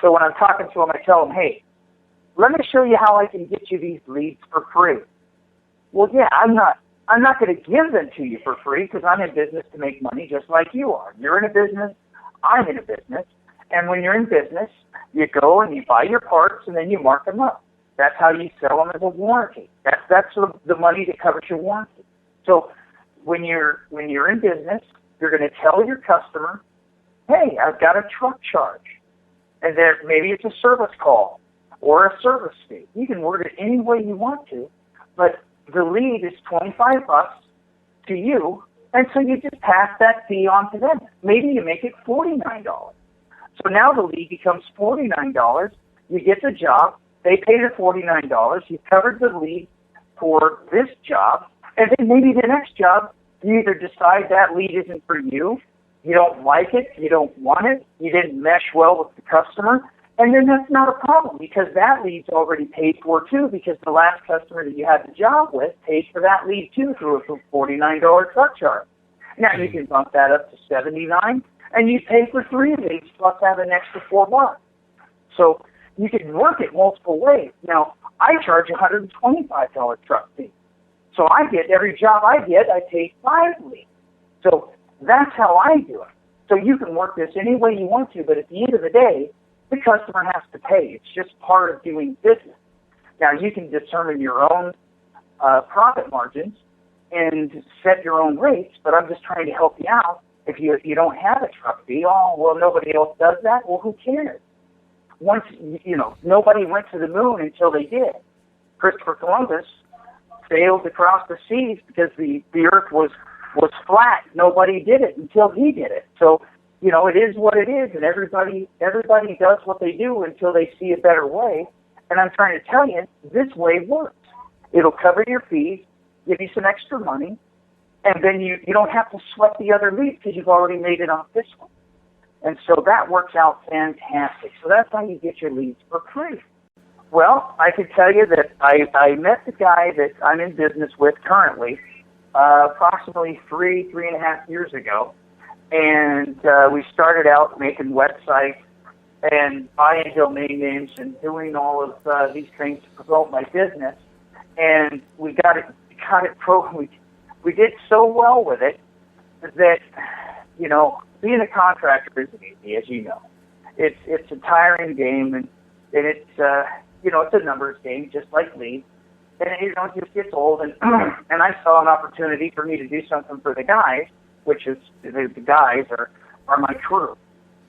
So when I'm talking to them, I tell them, hey, let me show you how I can get you these leads for free. Well, yeah, I'm not going to give them to you for free because I'm in business to make money just like you are. You're in a business, I'm in a business, and when you're in business, you go and you buy your parts and then you mark them up. That's how you sell them as a warranty. That's the money that covers your warranty. So when you're in business, you're going to tell your customer, hey, I've got a truck charge. And then maybe it's a service call or a service fee. You can word it any way you want to, but the lead is $25 to you, and so you just pass that fee on to them. Maybe you make it $49. So now the lead becomes $49. You get the job. They pay the $49. You covered the lead for this job, and then maybe the next job, you either decide that lead isn't for you, you don't like it, you don't want it, you didn't mesh well with the customer, and then that's not a problem because that lead's already paid for too because the last customer that you had the job with paid for that lead too through a $49 truck charge. Now you can bump that up to $79 and you pay for 3 leads plus have an extra $4. So you can work it multiple ways. Now I charge a $125 truck fee. So I get every job I get, I pay 5 leads. So that's how I do it. So you can work this any way you want to, but at the end of the day, the customer has to pay. It's just part of doing business. Now, you can determine your own profit margins and set your own rates, but I'm just trying to help you out. If you don't have a truck fee, oh, well, nobody else does that. Well, who cares? Once, nobody went to the moon until they did. Christopher Columbus sailed across the seas because the earth was flat. Nobody did it until he did it. So, it is what it is, and everybody does what they do until they see a better way. And I'm trying to tell you, this way works. It'll cover your fees, give you some extra money, and then you don't have to sweat the other leads because you've already made it off this one. And so that works out fantastic. So that's how you get your leads for free. Well, I can tell you that I met the guy that I'm in business with currently approximately 3.5 years ago. And we started out making websites and buying domain names and doing all of these things to promote my business. And we got it we did so well with it that, being a contractor isn't easy, as you know. It's a tiring game, and it's, it's a numbers game, just like leads. And, it just gets old. And, and I saw an opportunity for me to do something for the guys, which is the guys are my crew.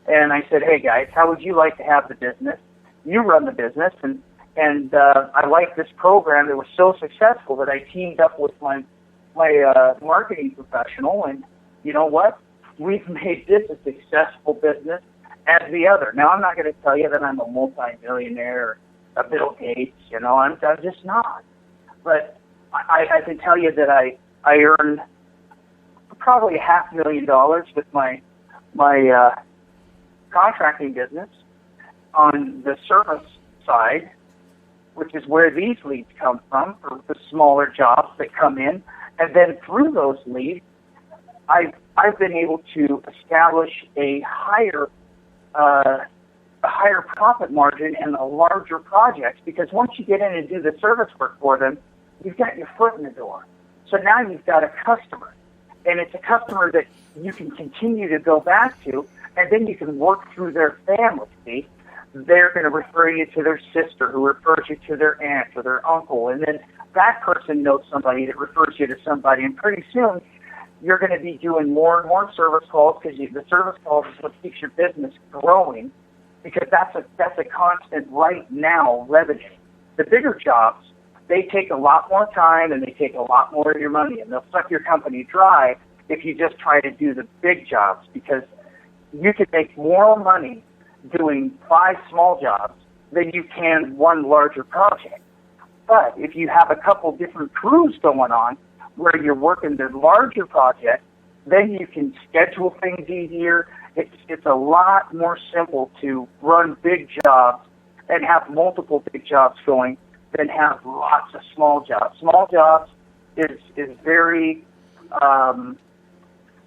And I said, hey, guys, how would you like to have the business? You run the business. And I liked this program that was so successful that I teamed up with my marketing professional. And you know what? We've made this a successful business as the other. Now, I'm not going to tell you that I'm a multi-millionaire or a Bill Gates. I'm just not. But I can tell you that I earn probably $500,000 with my contracting business on the service side, which is where these leads come from for the smaller jobs that come in. And then through those leads, I've been able to establish a higher profit margin and a larger projects, because once you get in and do the service work for them, you've got your foot in the door. So now you've got a customer, and it's a customer that you can continue to go back to, and then you can work through their family. See, they're going to refer you to their sister, who refers you to their aunt or their uncle, and then that person knows somebody that refers you to somebody, and pretty soon you're going to be doing more and more service calls, because the service calls is what keeps your business growing, because that's a constant right now revenue. The bigger jobs, they take a lot more time and they take a lot more of your money, and they'll suck your company dry if you just try to do the big jobs, because you can make more money doing 5 small jobs than you can one larger project. But if you have a couple different crews going on where you're working the larger project, then you can schedule things easier. It's a lot more simple to run big jobs and have multiple big jobs going than have lots of small jobs. Small jobs is very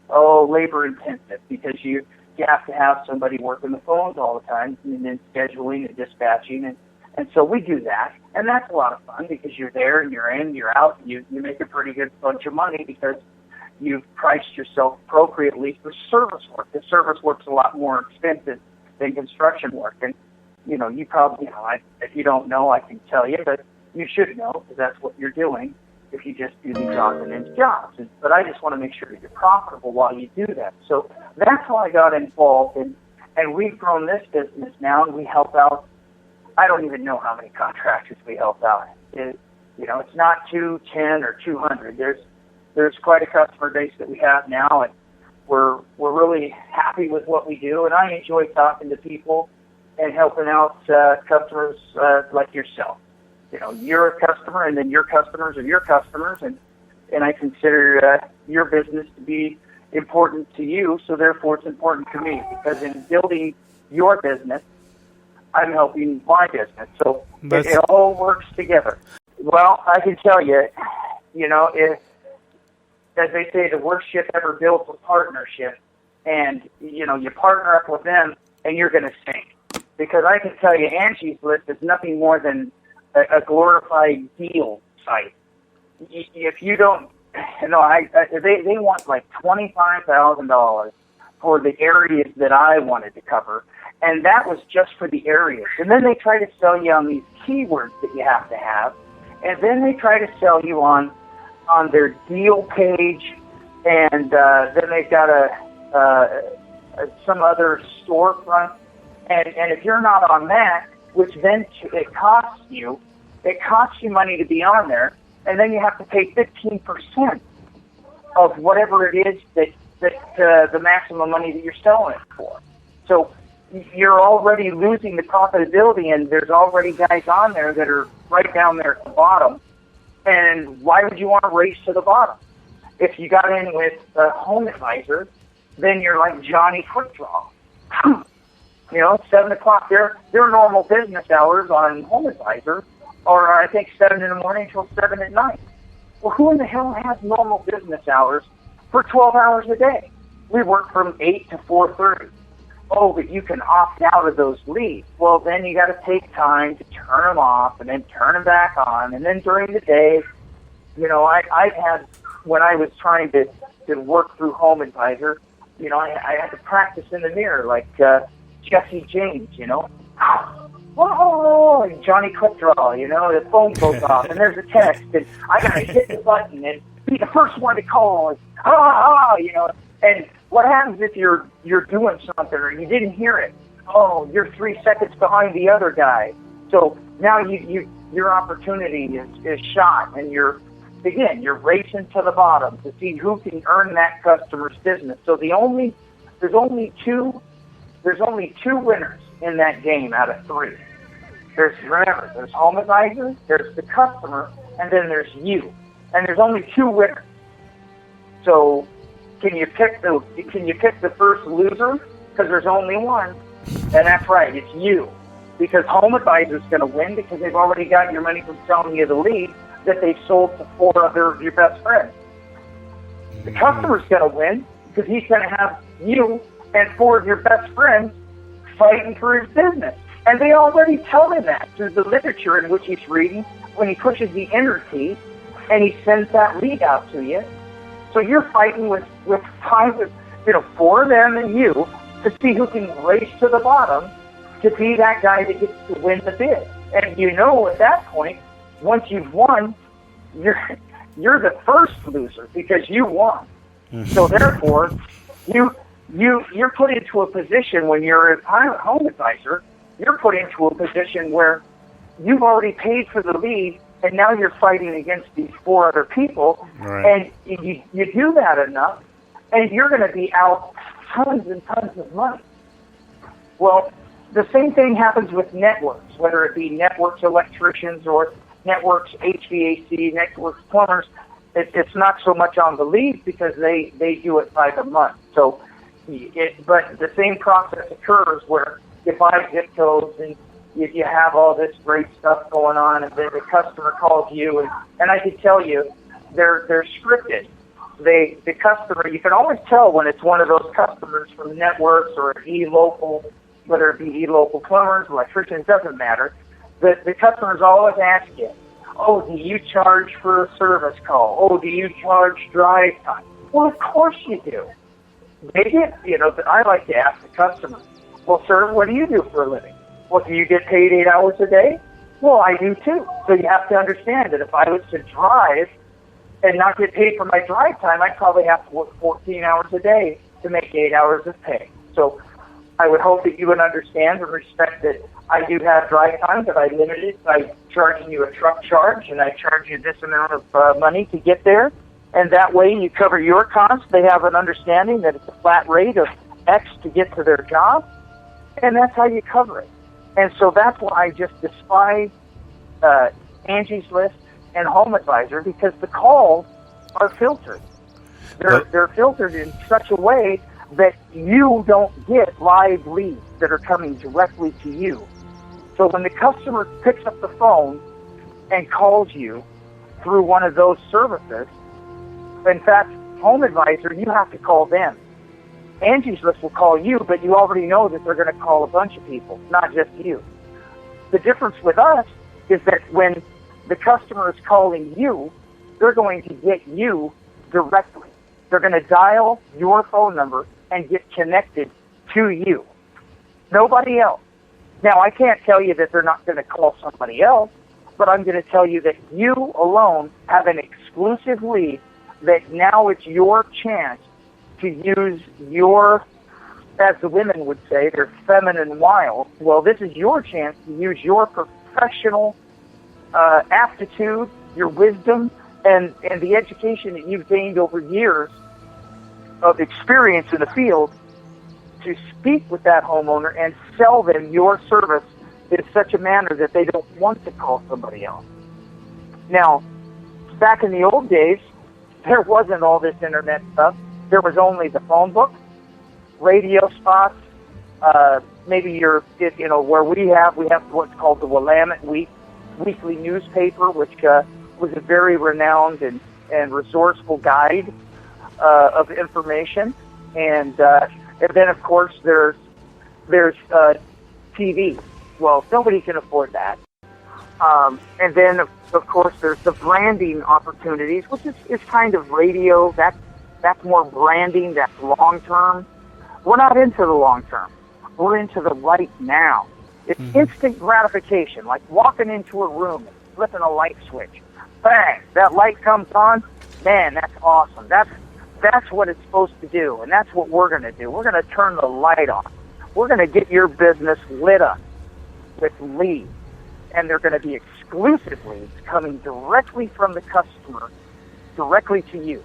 labor intensive, because you you have to have somebody working the phones all the time, and then scheduling and dispatching, and so we do that, and that's a lot of fun because you're there and you're in, you're out, and you make a pretty good bunch of money because you've priced yourself appropriately for service work. The service work's a lot more expensive than construction work, and you probably if you don't know, I can tell you, but you should know because that's what you're doing if you just do these odd-end jobs. But I just want to make sure that you're profitable while you do that. So that's how I got involved, and we've grown this business now, and we help out. I don't even know how many contractors we help out. It's not 210 or 200. There's quite a customer base that we have now, and we're really happy with what we do. And I enjoy talking to people and helping out customers like yourself. You're a customer, and then your customers are your customers, and I consider your business to be important to you. So therefore, it's important to me because in building your business, I'm helping my business. So it all works together. Well, I can tell you, if, as they say, the worst ship ever built a partnership, and, you partner up with them, and you're going to sink. Because I can tell you, Angie's List is nothing more than a glorified deal site. If you don't, they want like $25,000 for the areas that I wanted to cover. And that was just for the areas. And then they try to sell you on these keywords that you have to have. And then they try to sell you on their deal page. And then they've got some other storefront. And if you're not on that, which then it costs you money to be on there. And then you have to pay 15% of whatever it is that the maximum money that you're selling it for. So you're already losing the profitability, and there's already guys on there that are right down there at the bottom. And why would you want to race to the bottom? If you got in with a Home Advisor, then you're like Johnny Quick Draw. 7 o'clock, their normal business hours on Home Advisor are, I think, 7 in the morning till 7 at night. Well, who in the hell has normal business hours for 12 hours a day? We work from 8 to 4:30. Oh, but you can opt out of those leads. Well, then you got to take time to turn them off and then turn them back on. And then during the day, I've had, when I was trying to work through Home Advisor, I had to practice in the mirror like Jesse James, oh, and Johnny Quick Draw, the phone goes off and there's a text and I got to hit the button and be the first one to call. And, and what happens if you're doing something or you didn't hear it? Oh, you're 3 seconds behind the other guy. So now your opportunity is shot, and you're racing to the bottom to see who can earn that customer's business. So there's only two winners in that game out of 3. There's Home Advisor, there's the customer, and then there's you. And there's only 2 winners. So can you pick the first loser? Because there's only one, and that's right, it's you. Because Home Advisor is going to win because they've already got your money from selling you the lead that they've sold to 4 other of your best friends. The customer's going to win because he's going to have you and 4 of your best friends fighting for his business. And they already tell him that through the literature in which he's reading when he pushes the enter key and he sends that lead out to you. So you're fighting with 4 of them and you to see who can race to the bottom to be that guy that gets to win the bid. And at that point, once you've won, you're the first loser because you won. So therefore, you're put into a position when you're a Home Advisor, you're put into a position where you've already paid for the lead, and now you're fighting against these 4 other people, right. And you do that enough, and you're going to be out tons and tons of money. Well, the same thing happens with networks, whether it be networks electricians or networks HVAC, networks plumbers. It's not so much on the leads because they do it by the month. So, but the same process occurs where you buy zip codes and you have all this great stuff going on, and then the customer calls you, and I can tell you they're scripted. the customer, you can always tell when it's one of those customers from networks or e-local, whether it be e-local plumbers, electricians, doesn't matter. The customers always ask you, oh, do you charge for a service call? Oh, do you charge drive time? Well, of course you do. They get, I like to ask the customer, well, sir, what do you do for a living? Well, do you get paid 8 hours a day? Well, I do too. So you have to understand that if I was to drive and not get paid for my drive time, I'd probably have to work 14 hours a day to make 8 hours of pay. So I would hope that you would understand and respect that I do have drive time, but I limit it by charging you a truck charge, and I charge you this amount of money to get there. And that way you cover your costs. They have an understanding that it's a flat rate of X to get to their job, and that's how you cover it. And so that's why I just despise Angie's List and Home Advisor, because the calls are filtered. They're filtered in such a way that you don't get live leads that are coming directly to you. So when the customer picks up the phone and calls you through one of those services, in fact, Home Advisor, you have to call them. Angie's List will call you, but you already know that they're going to call a bunch of people, not just you. The difference with us is that when the customer is calling you, they're going to get you directly. They're going to dial your phone number and get connected to you. Nobody else. Now, I can't tell you that they're not going to call somebody else, but I'm going to tell you that you alone have an exclusive lead, that now it's your chance to use your, as the women would say, their feminine wiles. Well, this is your chance to use your professional aptitude, your wisdom, and the education that you've gained over years of experience in the field to speak with that homeowner and sell them your service in such a manner that they don't want to call somebody else. Now, back in the old days, there wasn't all this internet stuff. There was only the phone book, radio spots, maybe where we have what's called the Willamette Weekly newspaper, which was a very renowned and resourceful guide of information, and then of course there's TV. Well, nobody can afford that. And then of course there's the branding opportunities, which is kind of radio. That's more branding. That's long term. We're not into the long term. We're into the right now. It's instant gratification, like walking into a room and flipping a light switch. Bang! That light comes on. Man, that's awesome. That's what it's supposed to do, and that's what we're going to do. We're going to turn the light on. We're going to get your business lit up with leads, and they're going to be exclusive leads coming directly from the customer, directly to you.